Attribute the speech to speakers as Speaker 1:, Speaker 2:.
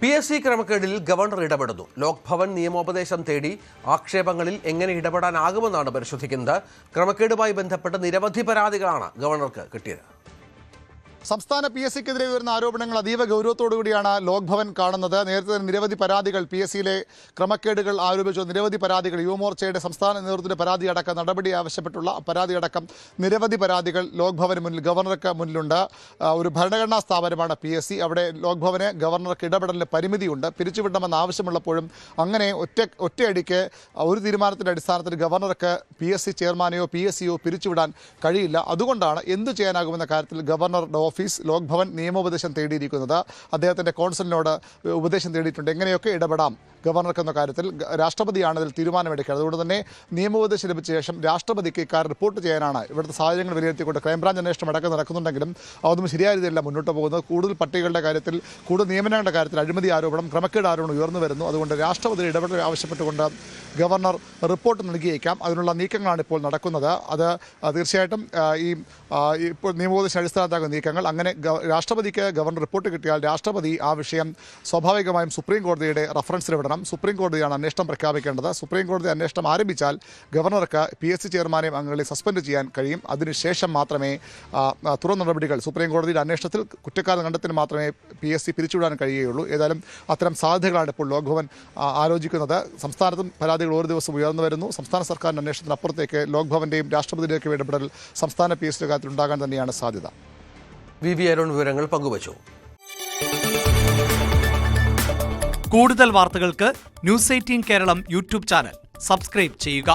Speaker 1: PSC ക്രമക്കേടിൽ governor ഇടപെടുന്നു. ലോക്ഭവൻ നിയമോപദേശം തേടി ആക്ഷേപങ്ങളിൽ എങ്ങനെ ഇടപെടാനാകുമെന്നാണ് പരിശോധിക്കുന്നത്. ക്രമക്കേടുമായി ബന്ധപ്പെട്ട് നിരവധി പരാതികളാണ് ഗവർണർക്ക് കിട്ടിയത്.
Speaker 2: സംസ്ഥാന PSCക്കെതിരെ ഉയർന്ന ആരോപണങ്ങൾ അതീവ ഗൗരവത്തോടുകൂടിയാണ് ലോക്ഭവൻ കാണുന്നത്. നേരത്തെ നിരവധി പരാതികൾ PSCയിലെ ക്രമക്കേടുകൾ ആരോപിച്ചു. നിരവധി പരാതികൾ യുവമോർച്ചയുടെ സംസ്ഥാന നേതൃത്വത്തിന്റെ പരാതിയടക്കം നടപടി ആവശ്യപ്പെട്ടുള്ള പരാതിയടക്കം നിരവധി പരാതികൾ ലോക്ഭവന് മുന്നിൽ ഗവർണർക്ക് മുന്നിലുണ്ട്. ഒരു ഭരണഘടനാ സ്ഥാപനമാണ് PSC. അവിടെ ലോക്ഭവന് ഗവർണർക്ക് ഇടപെടലിന് പരിമിതിയുണ്ട്. പിരിച്ചുവിടണമെന്ന് ആവശ്യമുള്ളപ്പോഴും അങ്ങനെ ഒറ്റയടിക്ക് ഒരു തീരുമാനത്തിന്റെ അടിസ്ഥാനത്തിൽ ഗവർണർക്ക് PSC ചെയർമാനെയോ PSCയോ പിരിച്ചുവിടാൻ കഴിയില്ല. അതുകൊണ്ടാണ് എന്തു ചെയ്യാനാകുമെന്ന കാര്യത്തിൽ ഗവർണറുടെ ഓഫീസ് ലോക്ഭവൻ നിയമോപദേശം തേടിയിരിക്കുന്നത്. അദ്ദേഹത്തിൻ്റെ കോൺസലിനോട് ഉപദേശം തേടിയിട്ടുണ്ട്. എങ്ങനെയൊക്കെ ഇടപെടാം ഗവർണർക്ക് എന്ന കാര്യത്തിൽ. രാഷ്ട്രപതിയാണ് ഇതിൽ തീരുമാനമെടുക്കുന്നത്. അതുകൊണ്ട് തന്നെ നിയമോപദേശം ലഭിച്ച ശേഷം രാഷ്ട്രപതിക്ക് ഇക്കാര്യം റിപ്പോർട്ട് ചെയ്യാനാണ് ഇവിടുത്തെ സാഹചര്യങ്ങൾ വിലയിരുത്തിക്കൊണ്ട് ക്രൈംബ്രാഞ്ച് അന്വേഷണം അടക്കം നടക്കുന്നുണ്ടെങ്കിലും അതൊന്നും ശരിയായ രീതിയിലല്ല മുന്നോട്ട് പോകുന്നത്. കൂടുതൽ പട്ടികകളുടെ കാര്യത്തിൽ, കൂടുതൽ നിയമനങ്ങളുടെ കാര്യത്തിൽ അഴിമതി ആരോപണം, ക്രമക്കേട് ആരോപണം ഉയർന്നു വരുന്നു. അതുകൊണ്ട് രാഷ്ട്രപതി ഇടപെടൽ ആവശ്യപ്പെട്ടുകൊണ്ട് ഗവർണർ റിപ്പോർട്ട് നൽകിയേക്കാം. അതിനുള്ള നീക്കങ്ങളാണ് ഇപ്പോൾ നടക്കുന്നത്. അത് തീർച്ചയായിട്ടും ഇപ്പോൾ നിയമോപദേശം അടിസ്ഥാനത്താക്കുന്ന നീക്കങ്ങൾ. അങ്ങനെ രാഷ്ട്രപതിക്ക് ഗവർണർ റിപ്പോർട്ട് കിട്ടിയാൽ രാഷ്ട്രപതി ആ വിഷയം സ്വാഭാവികമായും സുപ്രീം കോടതിയുടെ റഫറൻസിൽ വിടണം. സുപ്രീം കോടതിയാണ് അന്വേഷണം പ്രഖ്യാപിക്കേണ്ടത്. സുപ്രീം കോടതി അന്വേഷണം ആരംഭിച്ചാൽ ഗവർണർക്ക് PSC ചെയർമാനെയും അംഗങ്ങളെ സസ്പെൻഡ് ചെയ്യാൻ കഴിയും. അതിനുശേഷം മാത്രമേ തുടർ നടപടികൾ സുപ്രീം കോടതിയുടെ അന്വേഷണത്തിൽ കുറ്റക്കാരെ കണ്ടെത്തിന് മാത്രമേ PSC പിരിച്ചുവിടാൻ കഴിയുകയുള്ളൂ. ഏതായാലും അത്തരം സാധ്യതകളാണ് ഇപ്പോൾ ലോക്ഭവൻ ആലോചിക്കുന്നത്. സംസ്ഥാനത്തും പരാതികൾ ഓരോ ദിവസം ഉയർന്നു വരുന്നു. സംസ്ഥാന സർക്കാരിൻ്റെ അന്വേഷണത്തിനപ്പുറത്തേക്ക് ലോക്ഭവൻ്റെയും രാഷ്ട്രപതിയുടെയൊക്കെ ഇടപെടൽ സംസ്ഥാന PSC കാര്യത്തിൽ ഉണ്ടാകാൻ തന്നെയാണ് സാധ്യത.
Speaker 1: VV അരുൺ വിവരങ്ങൾ പങ്കുവച്ചു.
Speaker 3: കൂടുതൽ വാർത്തകൾക്ക് News 18 Keralam YouTube channel subscribe ചെയ്യുക.